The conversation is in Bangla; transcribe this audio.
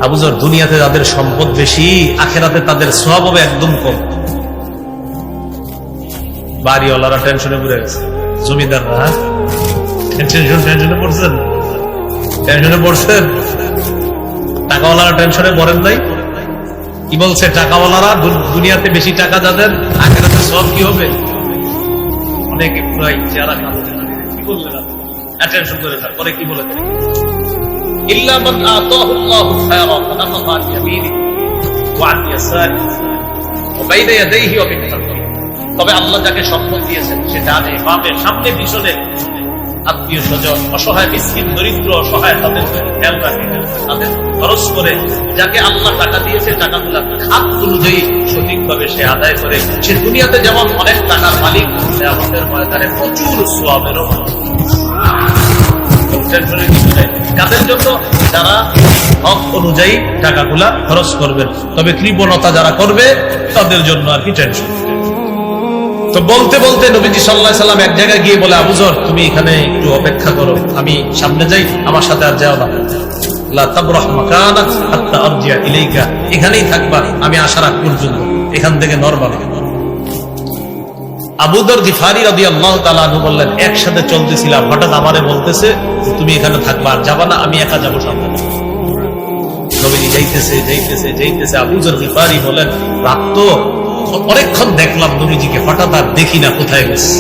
আবু যর, দুনিয়াতে যাদের সম্পদ বেশি, আখেরাতে তাদের সওয়াব হবে একদম কম। বাড়িওয়ালারা টেনশনে পড়ে গেছে, জমিদাররা টেনশনে পড়ছেন, টাকাওয়ালারা টেনশনে পড়েন নাই। কি বলছে? টাকাওয়ালারা দুনিয়াতে বেশি টাকা যাদের, আখেরাতে সওয়াব কি হবে? অনেকে পুরাই চেহারা কাঁদে। কি বললেন? টেনশন করে না, পরে কি বলে? ইল্লা মান আতাহুল্লাহু খায়রান ফানাফা আন ইয়ামিনিহি ওয়া আন ইয়াসারিহি ওয়া বাইনা ইয়াদাইহি ওয়া মিন খালফিহি। তবে আল্লাহ যাকে সম্পদ দিয়েছেন, সে ডানে বামে সামনে পিছনে আত্মীয় স্বজন, অসহায় মিসকিন দরিদ্র অসহায় তাদের খেয়াল রাখে, তাদের খরচ করে। যাকে আল্লাহ টাকা দিয়েছে, টাকাগুলা খাত অনুযায়ী সঠিকভাবে সে আদায় করে, সে দুনিয়াতে যেমন অনেক টাকার মালিক, সে আমাদের ময়দানে প্রচুর সওয়াবেরও মালিক। কাদের জন্য? যারা হক অনুযায়ী টাকাগুলা খরচ করবেন। তবে কৃপণতা যারা করবে তাদের জন্য আর কি টেনশন। তো বলতে বলতে নবীজি সাল্লাল্লাহু আলাইহি সাল্লাম এক জায়গায় গিয়ে বলে, আবু যর, তুমি এখানে একটু অপেক্ষা করো, আমি সামনে যাই, আমার সাথে আর যাও না। লা তাবরাহ মাকানাক হাত্তা আরজিয়া ইলাইকা, এখানেই থাকবা আমি আসার আগ পর্যন্ত, এখান থেকে নড়বা না। আবু যর গিফারি রাদিয়াল্লাহু তাআলা আনহু বললেন, একসাথে চলতেছিলাম, হঠাৎ আমারে বলতেছে তুমি এখানে থাকবা, আর যাবা না, আমি একা যাবো সামনে। নবীজি যাইতেছে। আবু যর গিফারি বলেন, রাত তো অনেকক্ষণ দেখলাম নবীজিকে, হঠাৎ আর দেখি না, কোথায় গেছে।